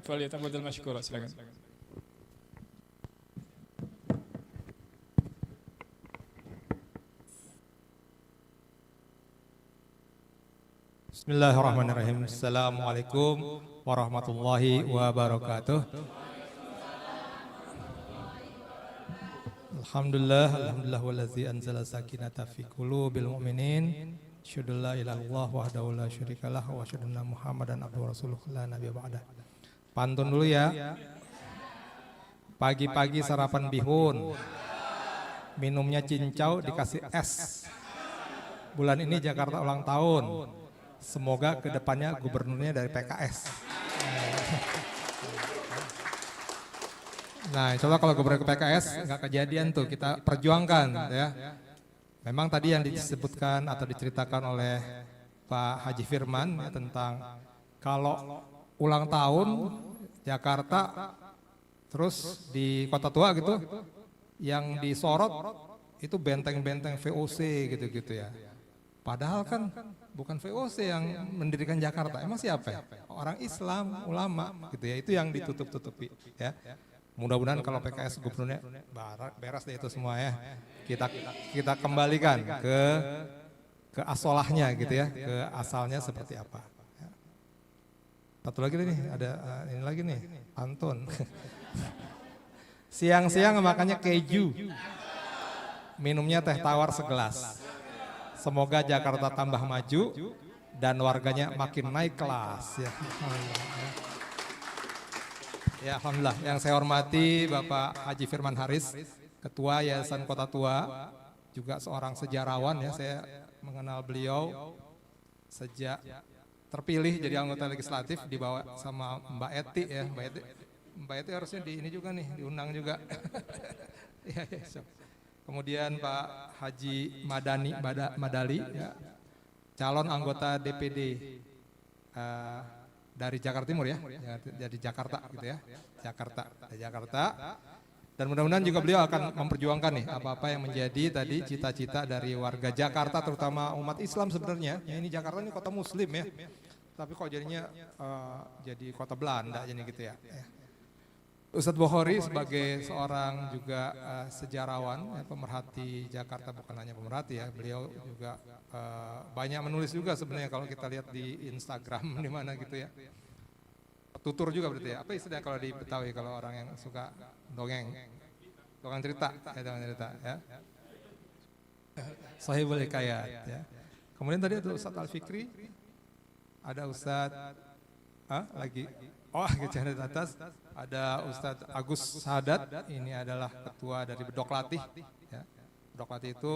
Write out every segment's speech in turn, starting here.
Falyatafaddal mashkura, silakan. Bismillahirrahmanirrahim. Assalamualaikum warahmatullahi wabarakatuh. Alhamdulillah wallazi anzala sakinata fi qulubil mu'minin. Asyhadu la ilaha illallah wahdahu la syarikalah wa asyhadu anna Muhammadan abduhu rasuluh la nabiyya ba'dah. Pantun dulu ya. Pagi-pagi sarapan bihun. Minumnya cincau dikasih es. Bulan ini Jakarta ulang tahun. Semoga kedepannya gubernurnya dari PKS. Nah, coba kalau gubernur ke PKS nggak kejadian tuh, kita perjuangkan ya. Memang tadi yang disebutkan atau diceritakan oleh Pak Haji Firman ya, tentang kalau ulang tahun Jakarta terus di Kota Tua gitu, yang disorot itu benteng-benteng VOC gitu-gitu ya. Padahal kan bukan VOC yang mendirikan Jakarta, emang siapa ya? Orang Islam, ulama gitu ya, itu yang ditutup-tutupi ya. Mudah-mudahan kalau PKS gubernurnya beres deh itu semua ya. Kita kembalikan ke asolahnya gitu ya, ke asalnya seperti apa. Satu lagi nih, ada ini lagi nih, pantun. Siang-siang makannya keju, minumnya teh tawar segelas. Semoga Jakarta tambah maju dan warganya makin naik kelas. Ya, alhamdulillah. Yang saya hormati Bapak Haji Firman Haris, Ketua Yayasan Kota Tua, juga seorang sejarawan ya. Saya mengenal beliau sejak terpilih jadi anggota legislatif dibawa sama Mbak Eti ya. Mbak Eti harusnya di ini juga nih, diundang juga. Ya, so. Kemudian Pak Haji Madali, ya, calon anggota DPD dari Jakarta Timur ya, dari Jakarta gitu ya, Jakarta. Dan mudah-mudahan juga beliau akan memperjuangkan nih apa-apa yang menjadi tadi cita-cita dari warga Jakarta, terutama umat Islam sebenarnya. Ya, ini Jakarta ini kota Muslim ya, tapi kok jadinya jadi kota Belanda jadi gitu ya. Ustadz Bukhari sebagai seorang juga sejarawan, ya, pemerhati Jakarta, bukan hanya pemerhati ya, beliau juga banyak menulis juga sebenarnya kalau kita lihat di Instagram di mana gitu ya. Tutur juga berarti ya. Apa istilah kalau di Betawi kalau orang yang suka dongeng cerita ya. Sahibul Hikayat ya. Kemudian tadi ada Ustadz Al-Fikri, ada Ustadz lagi gitu di atas. Ada Ustadz Agus Sadat, ini adalah ketua dari Bedok Latih. Ya. Bedok Latih itu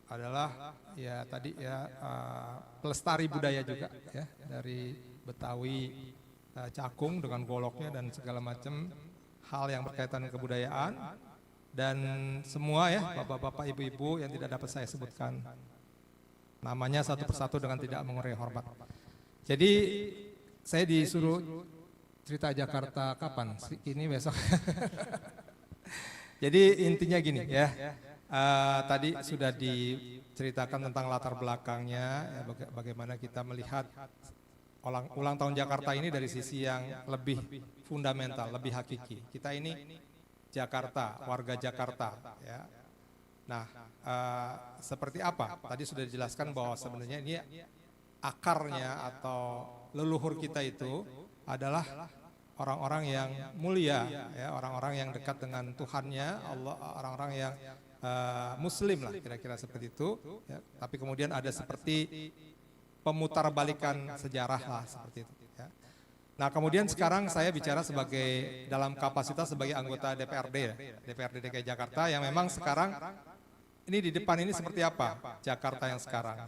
adalah ya tadi ya pelestari budaya juga ya, dari Betawi, Cakung dengan goloknya dan segala macam hal yang berkaitan dengan kebudayaan, dan semua ya bapak-bapak, ibu-ibu yang tidak dapat saya sebutkan namanya satu persatu dengan tidak mengurangi hormat. Jadi saya disuruh cerita Jakarta kapan? Ini besok. Jadi intinya gini ya, tadi sudah diceritakan tentang latar belakangnya, ya, bagaimana kita melihat ulang tahun Jakarta ini dari sisi yang lebih fundamental, lebih hakiki. Kita ini Jakarta, warga Jakarta. Ya. Nah, seperti apa? Tadi sudah dijelaskan bahwa sebenarnya ini akarnya atau leluhur kita itu adalah orang-orang yang mulia, ya, orang-orang yang dekat dengan Tuhannya, Allah, orang-orang yang Muslim lah, kira-kira seperti itu. Ya. Tapi kemudian ada seperti pemutarbalikan sejarah lah seperti itu. Ya. Nah kemudian sekarang saya bicara sebagai dalam kapasitas sebagai anggota DPRD, ya, DPRD DKI Jakarta yang memang sekarang ini di depan ini seperti apa Jakarta yang sekarang.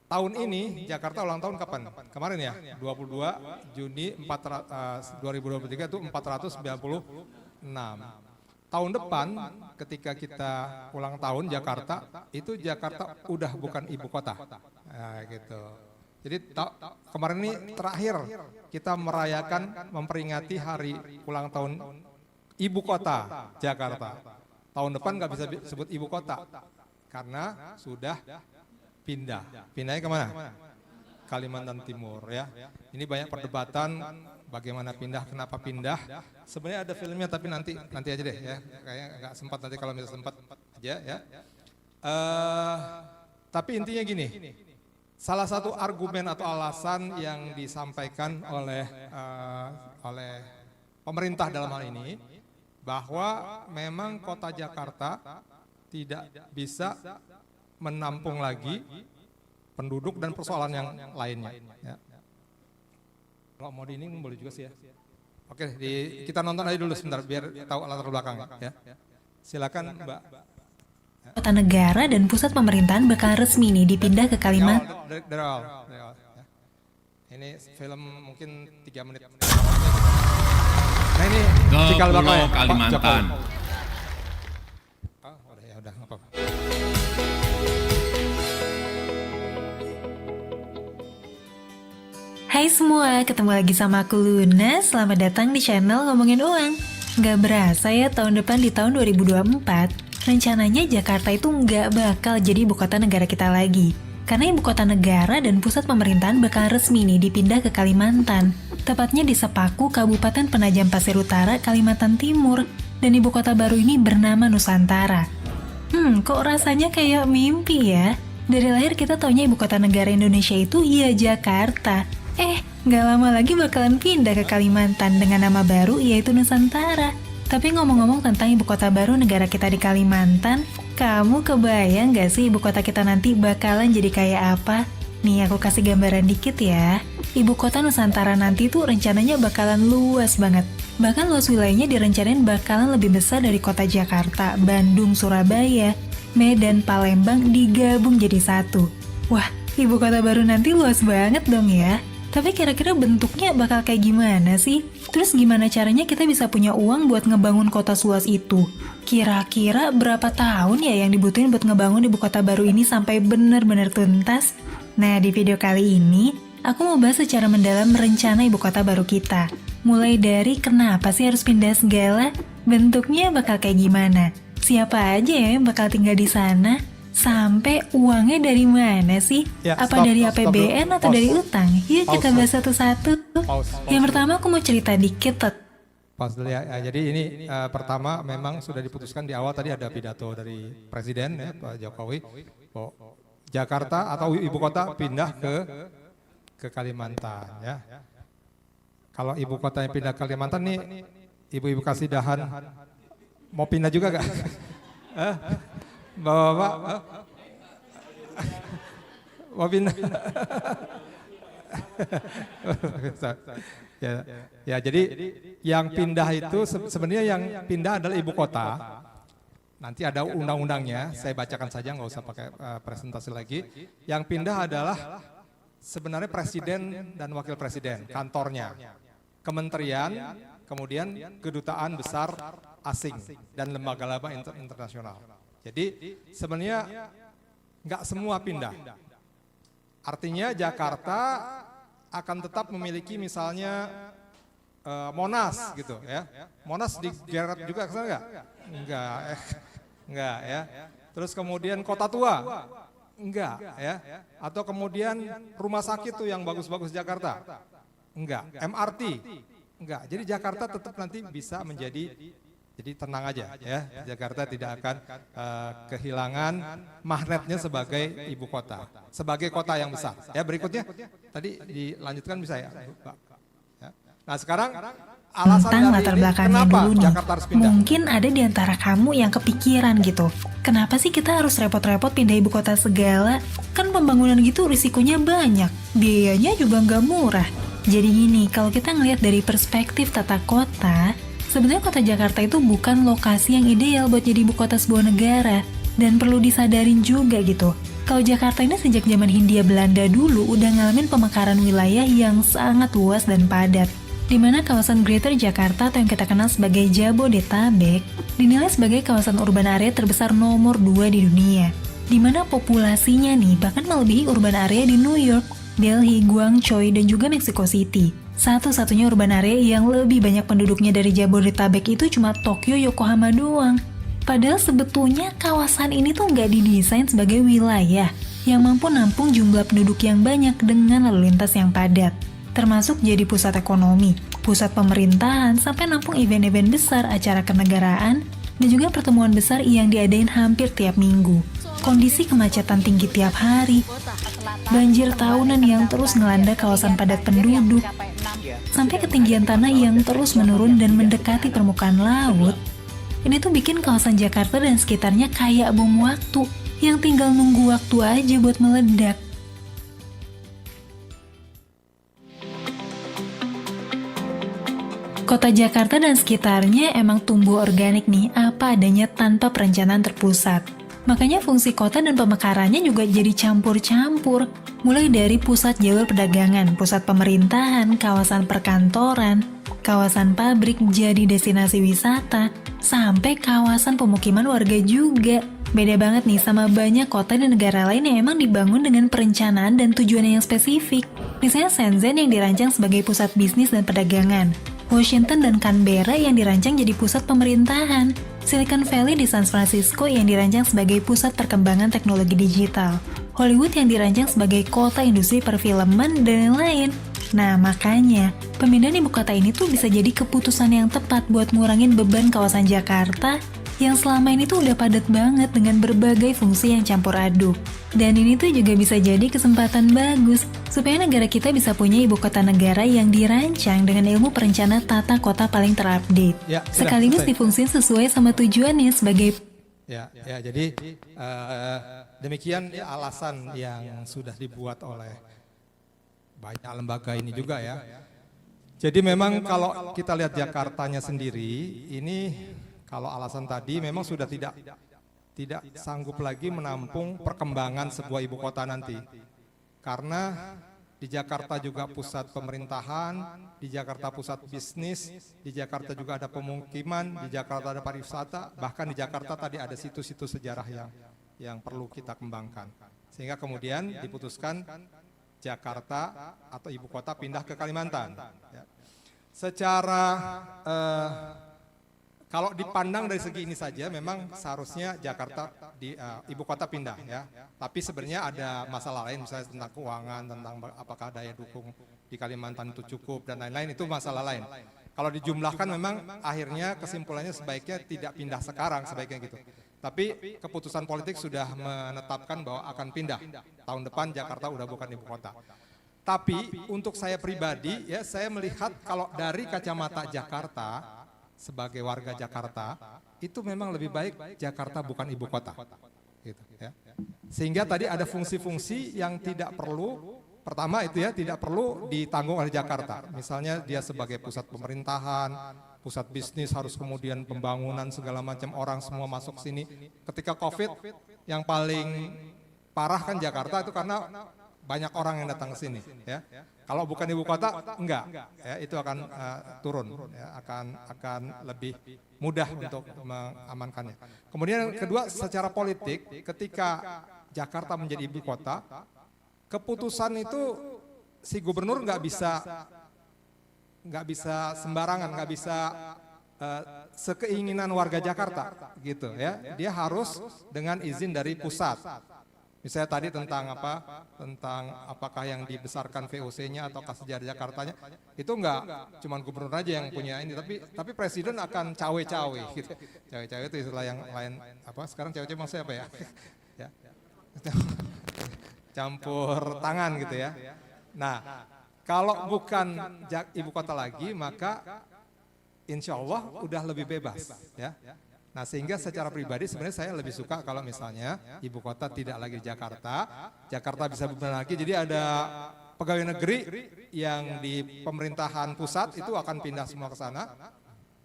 Tahun ini Jakarta ulang tahun kapan? Kemarin ya, 22 Juni 2023 itu 496. Tahun depan ketika kita ulang tahun Jakarta, itu Jakarta udah bukan ibu kota. Nah, gitu. Jadi kemarin ini terakhir kita merayakan, memperingati hari ulang tahun ibu kota Jakarta. Tahun depan nggak bisa disebut ibu kota karena sudah pindah. Pindahnya kemana? Kalimantan Timur ya. Ini banyak perdebatan bagaimana pindah, kenapa pindah. Sebenarnya ada filmnya tapi nanti aja deh ya, kayaknya nggak sempat, nanti kalau misalnya sempat aja ya. Tapi intinya gini, salah satu argumen atau alasan yang disampaikan oleh pemerintah dalam hal ini, bahwa memang kota Jakarta tidak bisa menampung lagi penduduk dan persoalan yang lainnya. Ya. Kalau mau di ini boleh juga sih ya. Oke, kita nonton aja dulu sebentar biar tahu latar belakangnya. Ya. Silakan Mbak. Kota negara dan pusat pemerintahan bakal resmi nih dipindah ke Kalimantan. Dari awal, ya. Ini film mungkin 3 menit. Nah ini cikal bakal ya, Kalimantan. Udah nggak apa-apa. Hai semua, ketemu lagi sama aku Luna. Selamat datang di channel Ngomongin Uang. Gak berasa ya tahun depan di tahun 2024, rencananya Jakarta itu nggak bakal jadi ibu kota negara kita lagi. Karena ibu kota negara dan pusat pemerintahan bakal resmi nih dipindah ke Kalimantan. Tepatnya di Sepaku, Kabupaten Penajam Pasir Utara, Kalimantan Timur. Dan ibu kota baru ini bernama Nusantara. Kok rasanya kayak mimpi ya? Dari lahir kita taunya ibu kota negara Indonesia itu ya Jakarta. Nggak lama lagi bakalan pindah ke Kalimantan dengan nama baru yaitu Nusantara. Tapi ngomong-ngomong tentang ibu kota baru negara kita di Kalimantan, kamu kebayang gak sih ibu kota kita nanti bakalan jadi kayak apa? Nih aku kasih gambaran dikit ya. Ibu kota Nusantara nanti tuh rencananya bakalan luas banget. Bahkan luas wilayahnya direncanain bakalan lebih besar dari kota Jakarta, Bandung, Surabaya, Medan, Palembang digabung jadi satu. Wah, ibu kota baru nanti luas banget dong ya. Tapi kira-kira bentuknya bakal kayak gimana sih? Terus gimana caranya kita bisa punya uang buat ngebangun kota seluas itu? Kira-kira berapa tahun ya yang dibutuhin buat ngebangun ibu kota baru ini sampai bener-bener tuntas? Nah, di video kali ini, aku mau bahas secara mendalam rencana ibu kota baru kita. Mulai dari kenapa sih harus pindah segala, bentuknya bakal kayak gimana, siapa aja ya yang bakal tinggal di sana, sampai uangnya dari mana sih? Ya, Apa dari APBN atau dari utang? Yuk kita bahas satu-satu. Yang pertama aku mau cerita dikit. Pas dulu ya. Jadi ini pertama memang sudah diputuskan di awal, tadi ada pidato dari Presiden ya, Pak Jokowi, bahwa Jakarta atau ibu kota pindah ke Kalimantan ya. Kalau ibu kota yang pindah ke Kalimantan nih, ibu-ibu kasidahan mau pindah juga gak? Bapak, mau pindah? Ya, jadi yang pindah itu sebenarnya yang pindah adalah ibu kota. Nanti ada undang-undangnya, saya bacakan saja, nggak usah pakai presentasi lagi. Yang pindah adalah sebenarnya presiden dan wakil presiden, kantornya, kementerian, kemudian kedutaan besar asing dan lembaga-lembaga internasional. Jadi sebenarnya nggak semua pindah. Artinya Jakarta akan tetap memiliki misalnya Monas gitu ya. Monas digeret juga ke sana nggak? Enggak ya. Terus kemudian Kota Tua? Enggak ya. Atau kemudian rumah sakit tuh yang bagus-bagus Jakarta? Enggak. MRT? Enggak. Jadi Jakarta tetap nanti bisa menjadi, jadi tenang aja ya, Jakarta tidak akan kehilangan magnetnya sebagai ibu kota, sebagai kota yang besar. Ya, berikutnya tadi dilanjutkan bisa ya, Pak. Ya. Nah sekarang alasan tentang latar belakangnya dulu nih, mungkin ada di antara kamu yang kepikiran gitu, kenapa sih kita harus repot-repot pindah ibu kota segala? Kan pembangunan gitu risikonya banyak, biayanya juga nggak murah. Jadi gini, kalau kita ngelihat dari perspektif tata kota, sebenarnya kota Jakarta itu bukan lokasi yang ideal buat jadi ibu kota sebuah negara. Dan perlu disadarin juga gitu, kalau Jakarta ini sejak zaman Hindia Belanda dulu udah ngalamin pemekaran wilayah yang sangat luas dan padat. Dimana kawasan Greater Jakarta atau yang kita kenal sebagai Jabodetabek dinilai sebagai kawasan urban area terbesar nomor 2 di dunia. Dimana populasinya nih bahkan melebihi urban area di New York, Delhi, Guangzhou, dan juga Mexico City. Satu-satunya urban area yang lebih banyak penduduknya dari Jabodetabek itu cuma Tokyo, Yokohama doang. Padahal sebetulnya kawasan ini tuh nggak didesain sebagai wilayah yang mampu nampung jumlah penduduk yang banyak dengan lalu lintas yang padat, termasuk jadi pusat ekonomi. pusat pemerintahan, sampai nampung event-event besar, acara kenegaraan, dan juga pertemuan besar yang diadain hampir tiap minggu. Kondisi kemacetan tinggi tiap hari, banjir tahunan yang terus melanda kawasan padat penduduk, sampai ketinggian tanah yang terus menurun dan mendekati permukaan laut. Ini tuh bikin kawasan Jakarta dan sekitarnya kayak bom waktu, yang tinggal nunggu waktu aja buat meledak. Kota Jakarta dan sekitarnya emang tumbuh organik nih, apa adanya tanpa perencanaan terpusat. Makanya fungsi kota dan pemekarannya juga jadi campur-campur. Mulai dari pusat jalur perdagangan, pusat pemerintahan, kawasan perkantoran, kawasan pabrik jadi destinasi wisata, sampai kawasan pemukiman warga juga. Beda banget nih sama banyak kota dan negara lain yang emang dibangun dengan perencanaan dan tujuan yang spesifik. Misalnya Shenzhen yang dirancang sebagai pusat bisnis dan perdagangan, Washington dan Canberra yang dirancang jadi pusat pemerintahan, Silicon Valley di San Francisco yang dirancang sebagai pusat perkembangan teknologi digital, Hollywood yang dirancang sebagai kota industri perfilman, dan lain-lain. Nah, makanya, pemindahan ibu kota ini tuh bisa jadi keputusan yang tepat buat ngurangin beban kawasan Jakarta yang selama ini tuh udah padat banget dengan berbagai fungsi yang campur aduk. Dan ini tuh juga bisa jadi kesempatan bagus supaya negara kita bisa punya ibu kota negara yang dirancang dengan ilmu perencana tata kota paling terupdate. Ya, sekaligus difungsiin sesuai sama tujuannya sebagai jadi demikian alasan yang sudah dibuat oleh banyak lembaga ini juga ya. Jadi memang kalau kita lihat Jakartanya sendiri, ini kalau alasan tadi memang sudah tidak sanggup lagi menampung perkembangan sebuah ibu kota nanti. Karena di Jakarta juga pusat pemerintahan, di Jakarta pusat bisnis, di Jakarta juga ada pemukiman, di Jakarta ada pariwisata, bahkan di Jakarta tadi ada situs-situs sejarah yang perlu kita kembangkan. Sehingga kemudian diputuskan Jakarta atau ibu kota pindah ke Kalimantan. Secara kalau dipandang dari segi ini saja, memang seharusnya Jakarta di ibu kota pindah ya. Tapi sebenarnya ada masalah lain, misalnya tentang keuangan, tentang apakah daya dukung di Kalimantan itu cukup dan lain-lain, itu masalah lain. Kalau dijumlahkan memang akhirnya kesimpulannya sebaiknya tidak pindah sekarang, sebaiknya gitu. Tapi keputusan politik sudah menetapkan bahwa akan pindah. Tahun depan Jakarta udah bukan ibu kota. Tapi untuk saya pribadi ya, saya melihat kalau dari kacamata Jakarta, sebagai warga Jakarta, itu memang lebih baik Jakarta bukan ibu kota. Gitu, ya. Sehingga tadi ada fungsi-fungsi yang tidak perlu, pertama itu ya, tidak perlu ditanggung oleh Jakarta. Misalnya dia sebagai pusat pemerintahan, pusat bisnis, harus kemudian pembangunan segala macam, orang semua masuk sini. Ketika COVID, yang paling parah kan Jakarta itu karena banyak orang yang datang ke sini. Ya. Kalau bukan ibu kota, enggak, ya, itu akan turun, ya, akan lebih mudah untuk mengamankannya. Kemudian yang kedua, secara politik, ketika Jakarta menjadi ibu kota, keputusan itu si gubernur nggak bisa sembarangan, nggak bisa sekeinginan warga Jakarta, gitu ya. Dia harus dengan izin dari pusat. Misalnya tadi tentang apakah yang dibesarkan VOC-nya atau sejarah Jakartanya, itu enggak cuma gubernur aja yang punya ini, tapi presiden akan cawe-cawe gitu. Cawe-cawe itu istilah yang lain, sekarang cawe-cawe maksudnya apa ya? Ya. Campur tangan gitu ya. Nah, kalau bukan ibu kota lagi, maka insya Allah udah lebih bebas ya. Nah, sehingga secara pribadi sebenarnya saya lebih suka kalau misalnya ibu kota tidak lagi di Jakarta, Jakarta bisa bebenah lagi. Jadi ada pegawai negeri yang di pemerintahan pusat itu akan pindah semua ke sana.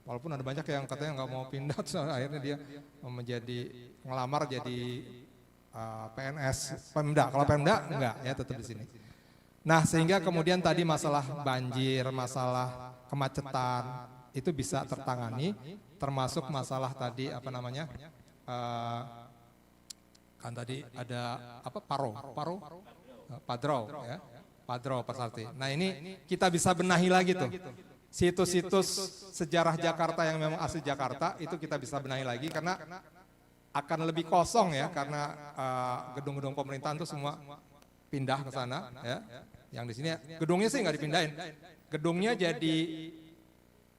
Walaupun ada banyak yang katanya nggak mau pindah, akhirnya dia ngelamar jadi PNS, Pemda. Kalau Pemda enggak ya, tetap di sini. Nah, sehingga kemudian tadi masalah banjir, masalah kemacetan itu bisa tertangani, termasuk masalah tadi kan tadi ada Padrau ya, Padrau Pasarti. Nah, ini kita bisa benahi lagi tuh. Situs-situs sejarah Jakarta yang memang asli Jakarta itu kita bisa benahi lagi karena akan lebih kosong ya, karena gedung-gedung pemerintahan itu semua pindah ke sana ya. Yang di sini gedungnya sih nggak dipindahin. Gedungnya jadi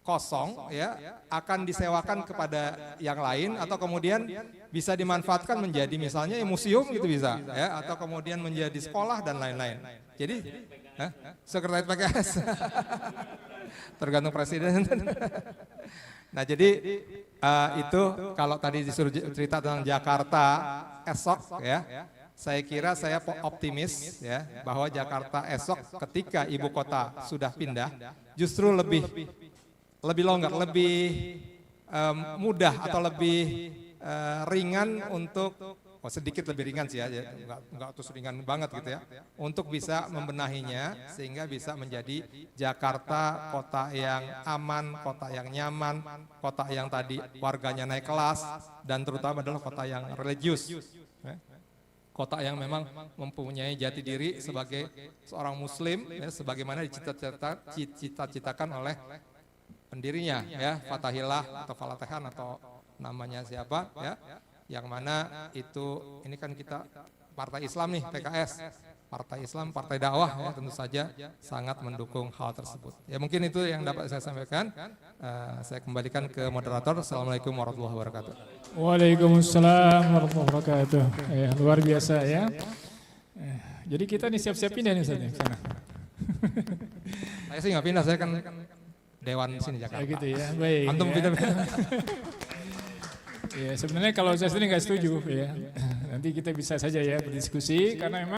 kosong ya akan disewakan kepada yang lain atau kemudian bisa dimanfaatkan menjadi misalnya museum gitu bisa ya atau kemudian menjadi sekolah dan lain-lain. Jadi sekretariat PKS tergantung presiden. Nah jadi itu kalau tadi disuruh cerita tentang Jakarta esok ya. Saya kira saya optimis ya bahwa Jakarta esok ketika ibu kota sudah pindah justru lebih longgar, lebih mudah atau lebih ringan untuk sedikit lebih ringan sih ya, enggak terus ringan banget gitu ya, untuk bisa membenahinya sehingga bisa menjadi Jakarta kota yang aman, kota yang nyaman, kota yang tadi warganya naik kelas dan terutama adalah kota yang religius. Kota yang memang mempunyai jati diri sebagai seorang muslim ya, sebagaimana dicita-citakan oleh pendirinya ya, Fatahillah atau Falatehan atau namanya siapa ya, yang mana itu ini kan kita partai Islam nih, PKS, partai Islam, partai dakwah ya, tentu saja sangat mendukung hal tersebut. Ya mungkin itu yang dapat saya sampaikan. Saya kembalikan ke moderator. Assalamualaikum warahmatullahi wabarakatuh. Waalaikumsalam warahmatullahi wabarakatuh. Luar biasa ya. Jadi kita nih siap-siap pindah nih Ustaz nih sana. Saya sih nggak pindah, saya kan Dewan sini Jakarta. Gitu ya, baik. Antum ya. pindah. Ya sebenarnya kalau saya sendiri nggak setuju ya. Nanti kita bisa saja ya berdiskusi karena memang